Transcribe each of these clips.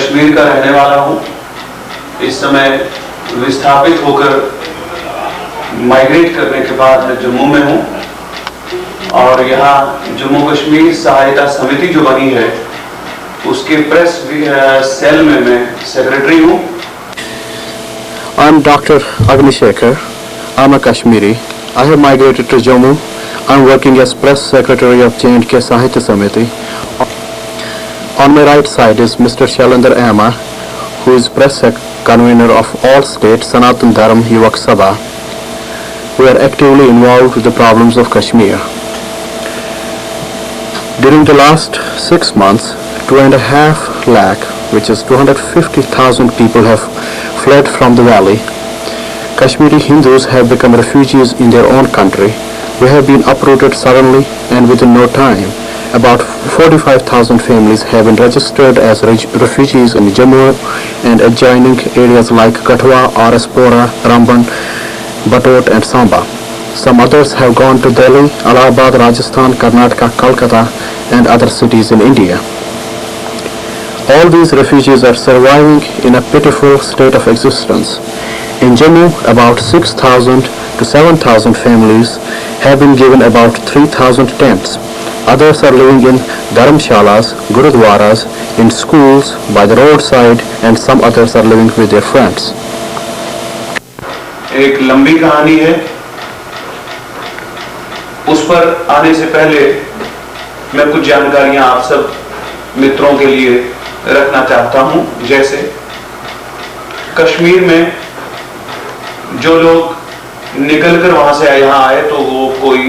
कश्मीर का रहने वाला हूँ। इस समय विस्थापित होकर माइग्रेट करने के बाद मैं जम्मू में हूँ और यहाँ जम्मू कश्मीर सहायता समिति जो बनी है उसके प्रेस सेल में मैं सेक्रेटरी हूँ। I'm Dr. Agnishekhar. I'm a Kashmiri. I have migrated to Jammu. I'm working as press secretary of J&K Sahitya Samiti. On my right side is Mr. Shailendra Aima, who is press convener of all state Sanatan Dharm Yuvak Sabha. We are actively involved with the problems of Kashmir. During the last 6 months, 2.5 lakh, which is 250,000 people have fled from the valley. Kashmiri Hindus have become refugees in their own country. We have been uprooted suddenly and within no time. About 45,000 families have been registered as refugees in Jammu and adjoining areas like Kathua, Araspora, Ramban, Batot and Samba. Some others have gone to Delhi, Allahabad, Rajasthan, Karnataka, Kolkata and other cities in India. All these refugees are surviving in a pitiful state of existence. In Jammu, about 6,000 to 7,000 families have been given about 3,000 tents. Others are living in dharamshalas, gurudwaras, in schools, by the roadside, and some others are living with their friends. एक लंबी कहानी है, उस पर आने से पहले मैं कुछ जानकारियां आप सब मित्रों के लिए रखना चाहता हूं। जैसे कश्मीर में जो लोग निकलकर वहां से यहाँ आए तो वो कोई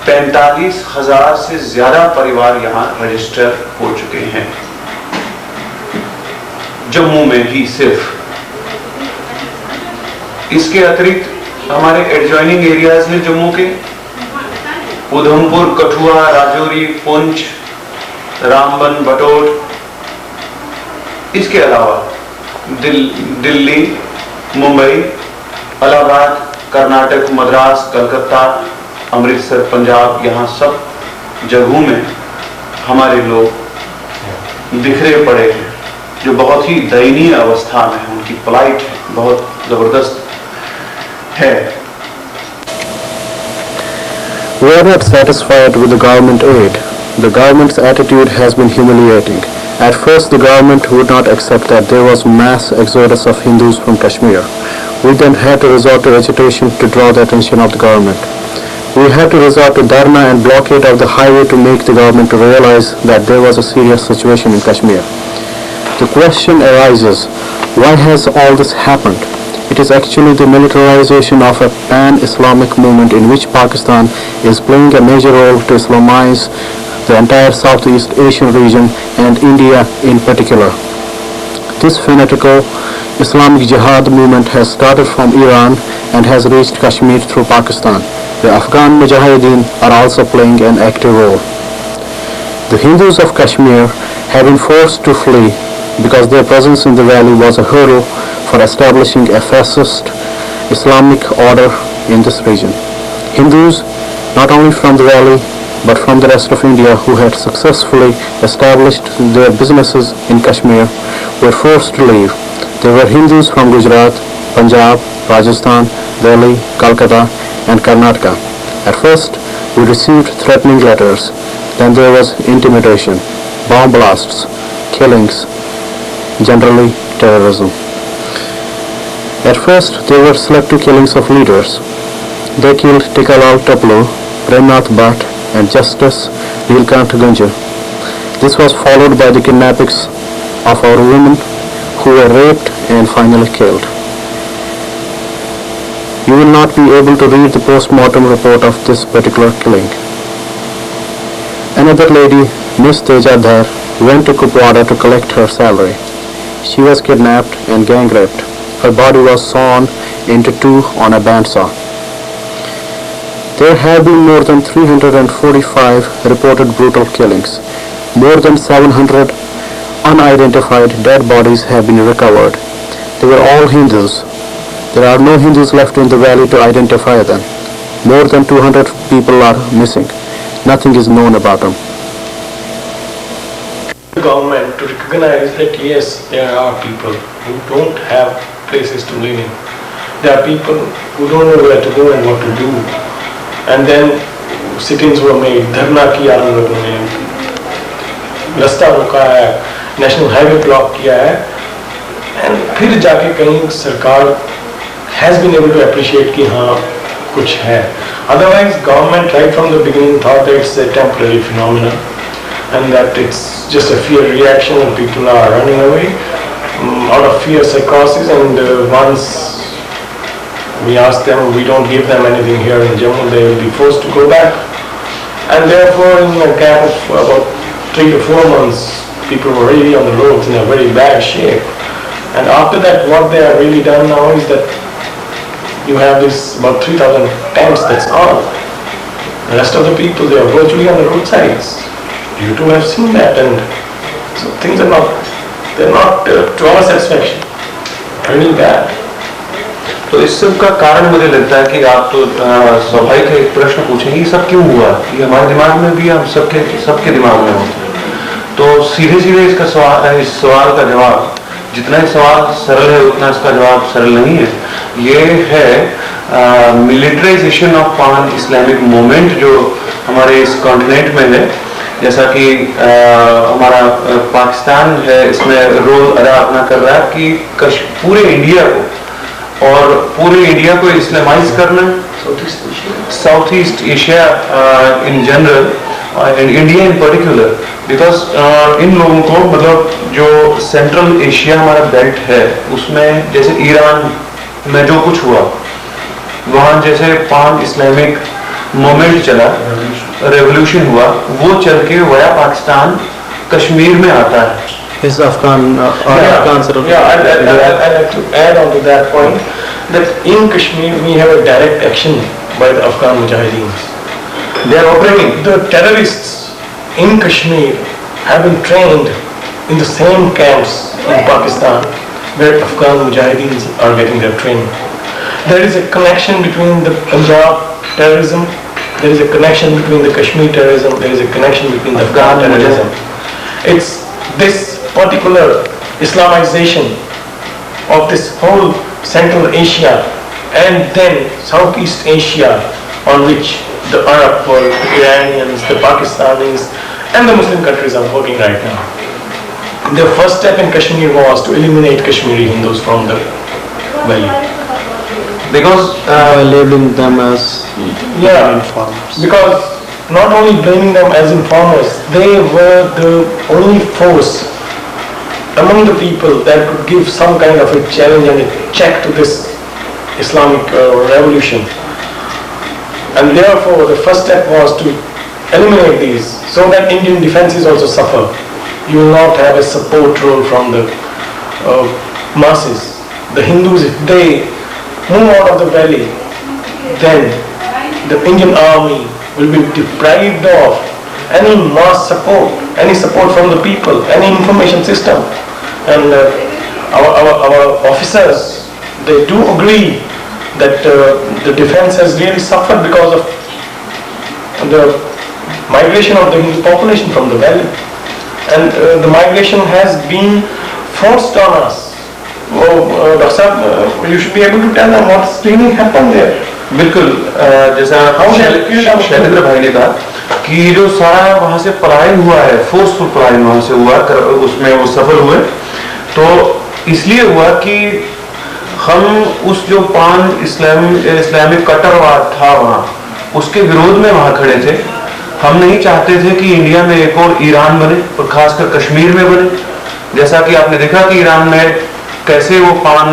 45,000 से ज्यादा परिवार यहाँ रजिस्टर हो चुके हैं, जम्मू में ही सिर्फ। इसके अतिरिक्त हमारे एडजॉइनिंग एरियाज हैं जम्मू के, उधमपुर, कठुआ, राजौरी, पुंछ, रामबन, बटोट। इसके अलावा दिल्ली, मुंबई, इलाहाबाद, कर्नाटक, मद्रास, कलकत्ता, अमृतसर, पंजाब, यहाँ सब जगहों में हमारे लोग बिखरे पड़े हैं, जो बहुत ही दयनीय अवस्था में है। उनकी प्लाइट बहुत जबरदस्त है। We are not satisfied with the government aid. The government's attitude has been humiliating. At first, the government would not accept that there was mass exodus of Hindus from Kashmir. We then had to resort to agitation to draw the attention of the government. We had to resort to dharna and blockade of the highway to make the government to realize that there was a serious situation in Kashmir. The question arises, why has all this happened? It is actually the militarization of a pan-Islamic movement in which Pakistan is playing a major role to Islamize the entire Southeast Asian region and India in particular. This fanatical Islamic Jihad movement has started from Iran and has reached Kashmir through Pakistan. The Afghan Mujahideen are also playing an active role. The Hindus of Kashmir have been forced to flee because their presence in the valley was a hurdle for establishing a fascist Islamic order in this region. Hindus, not only from the valley, but from the rest of India who had successfully established their businesses in Kashmir, were forced to leave. There were Hindus from Gujarat, Punjab, Rajasthan, Delhi, Kolkata, and Karnataka. At first, we received threatening letters. Then there was intimidation, bomb blasts, killings, generally terrorism. At first, there were selective killings of leaders. They killed Tikalal Taplu, Premnath Bhatt, and Justice Nilkant Gunja. This was followed by the kidnappings of our women who were raped and finally killed. You will not be able to read the post-mortem report of this particular killing. Another lady, Miss Teja Dhar, went to Kupwara to collect her salary. She was kidnapped and gang raped. Her body was sawn into two on a bandsaw. There have been more than 345 reported brutal killings. More than 700 unidentified dead bodies have been recovered. They were all Hindus. There are no Hindus left in the valley to identify them. More than 200 people are missing. Nothing is known about them. The government to recognize that yes, there are people who don't have places to live in. There are people who don't know where to go and what to do. And then sittings were made, धरना किया हम लोगों ने, रास्ता रोका है, national highway block किया है, and फिर जाके कहीं सरकार has been able to appreciate कि हाँ कुछ है. Otherwise, government right from the beginning thought that it's a temporary phenomenon and that it's just a fear reaction and people are running away out of fear psychosis, and once we ask them, we don't give them anything here in Jammu, they will be forced to go back. And therefore, in a gap of about 3 to 4 months, people were really on the roads in a very bad shape. And after that, what they have really done now is that you have this about 3,000 tents that's on. The rest of the people, they are virtually on the roadsides. You too have seen that, and so things are not, they're not to our satisfaction, really bad. तो इस सब का कारण मुझे लगता है कि आप तो स्वाभाविक है एक प्रश्न पूछेंगे ये सब क्यों हुआ, ये हमारे दिमाग में भी हम सबके दिमाग में होता है. तो सीधे सीधे इस सवाल का जवाब, जितना ही सवाल सरल है उतना इसका जवाब सरल नहीं है. ये है मिलिटराइजेशन ऑफ पान इस्लामिक मूवमेंट जो हमारे इस कॉन्टिनेंट में है. जैसा कि हमारा पाकिस्तान है इसमें रोल अदा अपना कर रहा है कि पूरे इंडिया को इस्लामाइज करना, south east Asia in general and India in particular, because in लोगों को मतलब जो सेंट्रल एशिया हमारा बेल्ट है उसमें जैसे ईरान में जो कुछ हुआ, वहाँ जैसे पान इस्लामिक मूवमेंट चला, रेवोल्यूशन हुआ, वो चल के वया पाकिस्तान कश्मीर में आता है. Is Afghan Afghan sort of? Yeah, I'd like to add on to that point that in Kashmir we have a direct action by the Afghan Mujahideens. They are operating. The terrorists in Kashmir have been trained in the same camps in Pakistan where Afghan Mujahideens are getting their training. There is a connection between the Punjab terrorism, there is a connection between the Kashmir terrorism, there is a connection between the Afghan terrorism. It's this particular Islamization of this whole Central Asia and then Southeast Asia on which the Arab world, the Iranians, the Pakistanis and the Muslim countries are working right now. The first step in Kashmir was to eliminate Kashmiri Hindus from the valley. Because by labeling them as informers. Because not only blaming them as informers, they were the only force among the people that could give some kind of a challenge and a check to this Islamic revolution. And therefore the first step was to eliminate these so that Indian defenses also suffer. You will not have a support role from the masses. The Hindus, if they move out of the valley, then the Indian army will be deprived of any mass support, any support from the people, any information system. And our officers, they do agree that the defense has really suffered because of the migration of the Hindu population from the valley. And the migration has been forced on us. Dr. Sahab, you should be able to tell them what's really happened there. बिल्कुल, जैसा शैलेंद्र भाई ने कहा कि जो सारा वहाँ से पलायन हुआ है, फोर्सफुल पलायन वहाँ से हुआ, उसमें वो सफल हुए, तो इसलिए हुआ कि हम उस जो पान इस्लामिक कट्टरवाद था वहाँ, उसके विरोध में वहाँ खड़े थे. हम नहीं चाहते थे कि इंडिया में एक और ईरान बने और खासकर कश्मीर में बने. जैसा कि आपने देखा कि ईरान में कैसे वो पान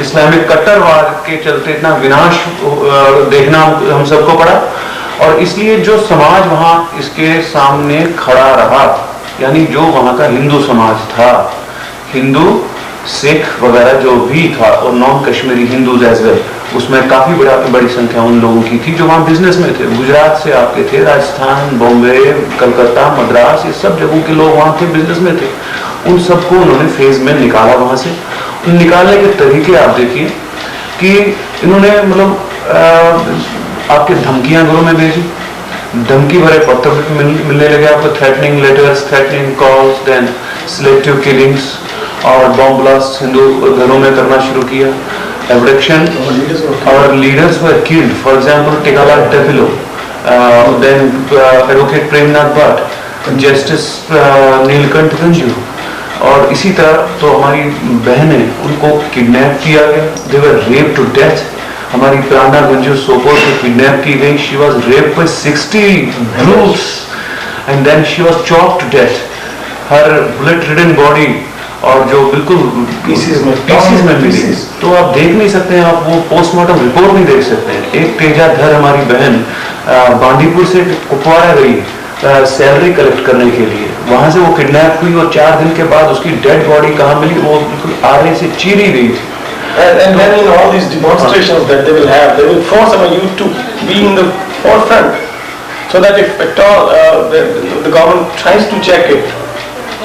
इस्लामिक कट्टरवाद के चलते इतना विनाश देखना हम सबको पड़ा. और इसलिए जो समाज वहाँ इसके सामने खड़ा रहा, यानी जो वहाँ का हिंदू समाज था, हिंदू सिख वगैरह जो भी था और non Kashmiri Hindus as well, उसमें काफी बड़ी संख्या उन लोगों की थी जो वहाँ बिजनेस में थे. गुजरात से आपके थे, राजस्थान, बॉम्बे, कलकत्ता, मद्रास, ये सब जगहों के लोग वहाँ थे, बिजनेस में थे. उन सबको उन्होंने फेज में निकाला वहाँ से. निकालने के तरीके आप देखिए कि इन्होंने मतलब आपके धमकियां घरों में भेजी, धमकी भरे पत्र मिलने लगे आपको, threatening letters, threatening calls, then selective killings और बॉम्ब ब्लास्ट हिंदू घरों में करना शुरू किया. Abduction, our leaders were killed. For example, Tekala Tepilo, then Advocate Premnath Bhatt, Justice Neelkanth Ganju. और इसी तरह तो हमारी बहनें, उनको किडनैप किया गया. They were raped to death. हमारी प्राणा गंजू सोपोर से किडनैप की गई. She was raped by 60 brutes and then she was chopped to death. Her bullet-ridden body और जो बिल्कुल पीसेस में मिली, तो आप देख नहीं सकते हैं, आप वो पोस्टमार्टम रिपोर्ट नहीं देख सकते हैं. एक तेजा धर हमारी बहन बांदीपुर से कुपवाड़ा गई सैलरी कलेक्ट करने के लिए. वहां से वो किडनैप हुई और 4 दिन के बाद उसकी डेड बॉडी कहाँ मिली, वो बिल्कुल आरे से चीरी गई थी. And then in all these demonstrations that they will have, they will force our youth to be in the forefront, so that if at all the government tries to check it,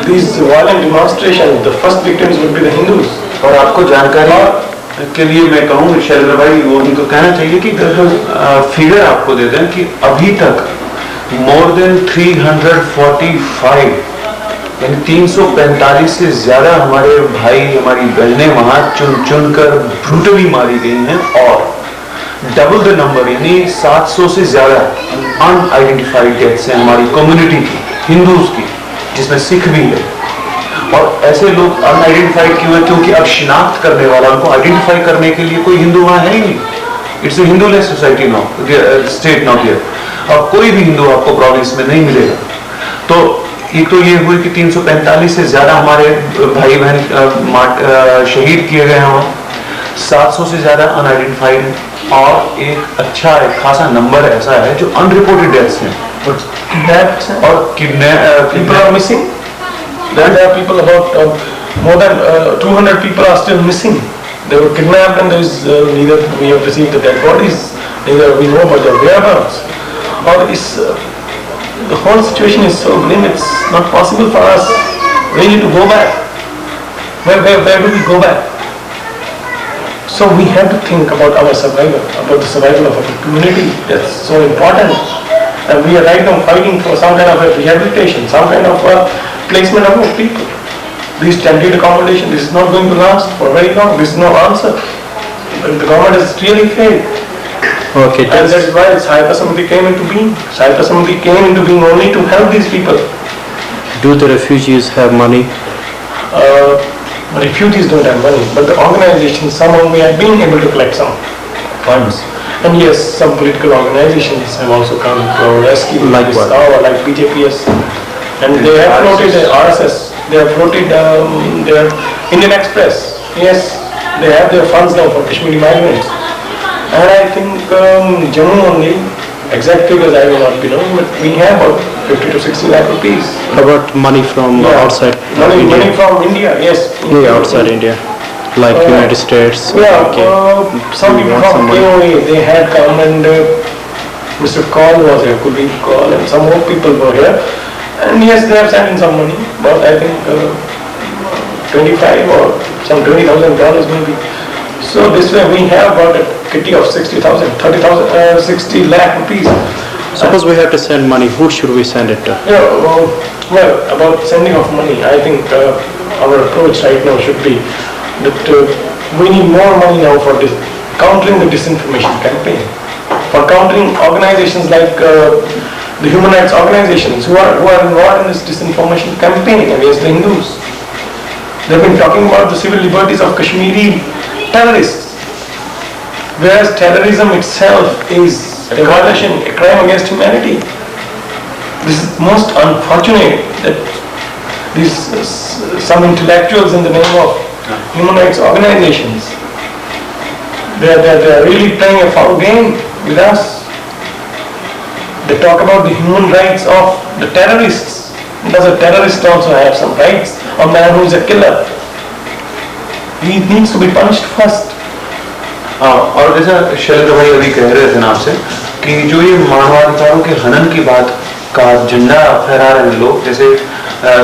these violent demonstrations, the first victims would be the Hindus. और आपको जानकारी के लिए मैं कहूँ शैलेंद्र भाई, वो उनको कहना चाहिए कि फिगर आपको दे दें कि अभी तक more than 345 यानी 345 से ज्यादा हमारे भाई, हमारी बहनें वहां चुन चुन कर ब्रूटली मारी गई हैं. और डबल द नंबर यानी 700 से ज्यादा अनआइडेंटिफाइड डेथ्स हैं हमारी कम्युनिटी की, हिंदूज की, जिसमें सिख भी है. और ऐसे लोग अनआइडेंटिफाइड क्यों है? क्योंकि अब शिनाख्त करने वाला, उनको आइडेंटिफाई करने के लिए कोई हिंदू वहां है ही नहीं. It's a Hinduless society now, state now here. अब कोई भी हिंदू आपको प्रोविंस में नहीं मिलेगा. तो एक तो ये हुई कि 345 से ज्यादा हमारे भाई बहन शहीद किए गए हैं, 700 से ज्यादा अनआइडेंटिफाइड हैं, और एक अच्छा एक खासा नंबर ऐसा है जो अनरिपोर्टेड डेथ्स हैं और people are missing. Then there are people about more than 200 people are still missing. They were kidnapped and there is neither we have received the dead bodies, neither we know about their whereabouts. Or the whole situation is so grim, it's not possible for us really to go back. Where do we go back? So we have to think about our survival, about the survival of our community. That's so important. And we are right now fighting for some kind of a rehabilitation, some kind of a placement of our people. This temporary accommodation, this is not going to last for very long. This is no answer. The government has really failed. Okay, and that is why Sahayata Samiti came into being. Sahayata Samiti came into being only to help these people. Do the refugees have money? Refugees don't have money, but the organizations somehow we have been able to collect some funds. And yes, some political organizations have also come to our rescue. Like what? Like BJPS. And they have floated RSS. They have floated their Indian Express. Yes, they have their funds now for Kashmiri migrants. And I think Jammu only, exact figures I will not be known, but we have about 50 to 60 lakh rupees. How about money from outside India? Money from India, yes. Yeah, outside India. Like United States. Yeah, UK. Some people from KOA, they had come and Mr. Kaul was here, Kuldeep Kaul, and some more people were here. And yes, they have sent in some money, but I think 25 or some $20,000 maybe. So this way we have got a kitty of 60 lakh rupees. Suppose we have to send money, who should we send it to? Yeah, well, about sending of money, I think our approach right now should be that we need more money now for this, countering the disinformation campaign, for countering organizations like the human rights organizations who are involved in this disinformation campaign against the Hindus. They've been talking about the civil liberties of Kashmiri terrorists, whereas terrorism itself is a violation, a crime against humanity. This is most unfortunate that these some intellectuals in the name of human rights organizations, they are really playing a foul game with us. They talk about the human rights of the terrorists. Does a terrorist also have some rights? A man who is a killer, he needs to be punished first. और जैसा शैलेंद्र भाई अभी कह रहे थे ना आपसे कि जो ये मानवाधिकारों के हनन की बात का झंडा फहरा रहे हैं लोग, जैसे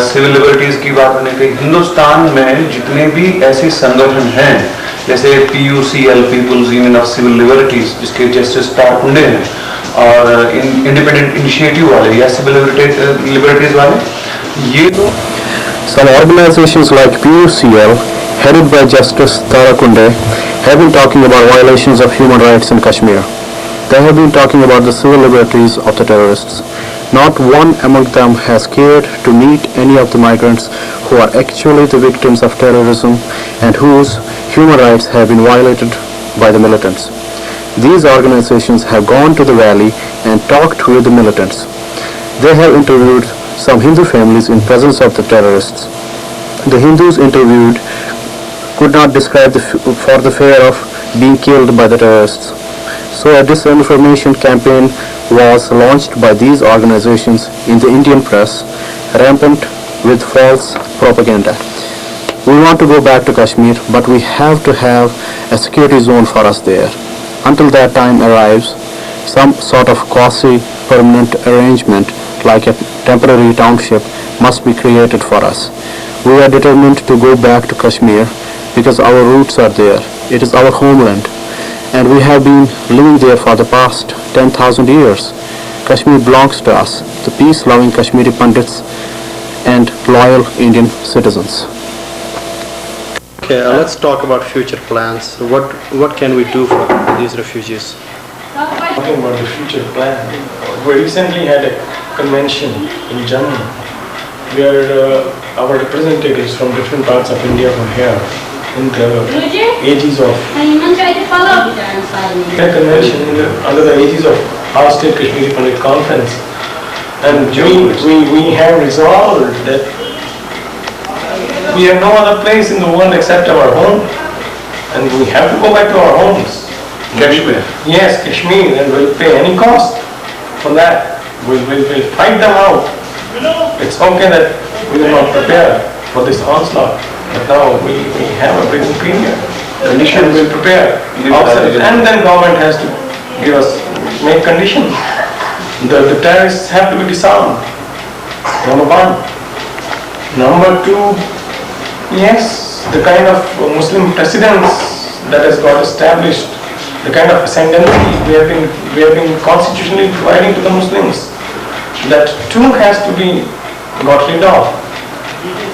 सिविल लिबर्टीज की बात मैंने कही, हिंदुस्तान में जितने भी ऐसे संगठन हैं जैसे PUCL, people's union of civil liberties, जिसके जस्टिस पारकुंडे हैं, और इंडिपेंडेंट इनिशिएटिव वाले या सिविल लिबर्टीज वाले, ये तो some organizations like PUCL, headed by Justice Tarakunde, have been talking about violations of human rights in Kashmir. They have been talking about the civil liberties of the terrorists. Not one among them has cared to meet any of the migrants who are actually the victims of terrorism and whose human rights have been violated by the militants. These organizations have gone to the valley and talked with the militants. They have interviewed some Hindu families in presence of the terrorists. The Hindus interviewed could not describe for the fear of being killed by the terrorists. So a disinformation campaign was launched by these organizations in the Indian press, rampant with false propaganda. We want to go back to Kashmir, but we have to have a security zone for us there. Until that time arrives, some sort of quasi-permanent arrangement like a temporary township must be created for us. We are determined to go back to Kashmir because our roots are there. It is our homeland, and we have been living there for the past 10,000 years. Kashmir belongs to us, the peace-loving Kashmiri Pandits and loyal Indian citizens. Okay, let's talk about future plans. What can we do for these refugees? Talking about the future plan, we recently had a convention in Jammu where our representatives from different parts of India were here in the aegis of a convention under the aegis of our state Kashmiri Pandit Conference, and we have resolved that we have no other place in the world except our home, and we have to go back to our homes. Kashmir. Yes, Kashmir, and we'll pay any cost for that. We'll fight them out. It's okay that we are not prepared for this onslaught, but now we have a breathing period. The nation will prepare ourselves, and then government has to make conditions. The terrorists have to be disarmed. Number one. Number two, yes, the kind of Muslim precedents that has got established, the kind of ascendancy we have been constitutionally providing to the Muslims, that too has to be got rid of.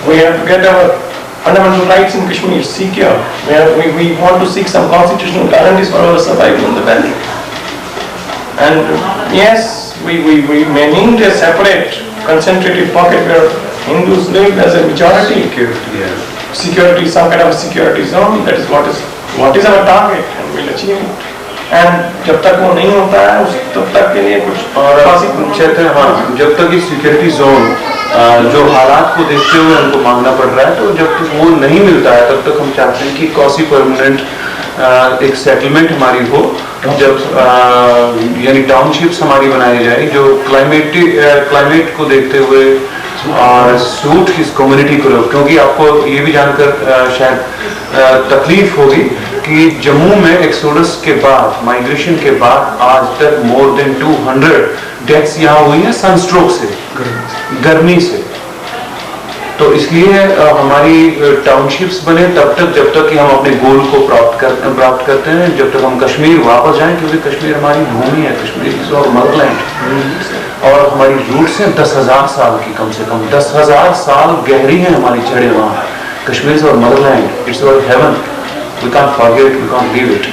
We have to get our fundamental rights in Kashmir secure. We want to seek some constitutional guarantees for our survival in the valley. And yes, we may need a separate concentrated pocket where Hindus live as a majority. Security, some kind of a security zone. That is what is our target, and we'll achieve it. And जब तक वो नहीं होता है तब तक के लिए कुछ और जब तक ये सिक्योरिटी जोन जो हालात को देखते हुए हमको मांगना पड़ रहा है, तो जब तक वो नहीं मिलता है तब तक हम चाहते हैं कि क्वासी परमानेंट एक सेटलमेंट हमारी हो, जब यानी टाउनशिप्स हमारी बनाई जाए जो क्लाइमेट को देखते हुए और सूट इस कम्युनिटी को, क्योंकि आपको ये भी जानकर शायद तकलीफ होगी कि जम्मू में एक्सोडस के बाद, माइग्रेशन के बाद आज तक मोर देन 200 डेथ्स यहाँ हुई हैं सनस्ट्रोक से, गर्मी से। तो इसलिए हमारी टाउनशिप्स बने तब तक जब तक कि हम अपने गोल को प्राप्त करते हैं, जब तक हम कश्मीर वापस जाएं, क्योंकि कश्मीर हमारी भूमि है, कश्मीर इज आवर मदरलैंड और हमारी रूट्स हैं 10,000 साल की, कम से कम 10,000 साल गहरी हैं हमारी जड़ें वहाँ। Kashmir is our motherland, it's our heaven, we can't forget, we can't leave it.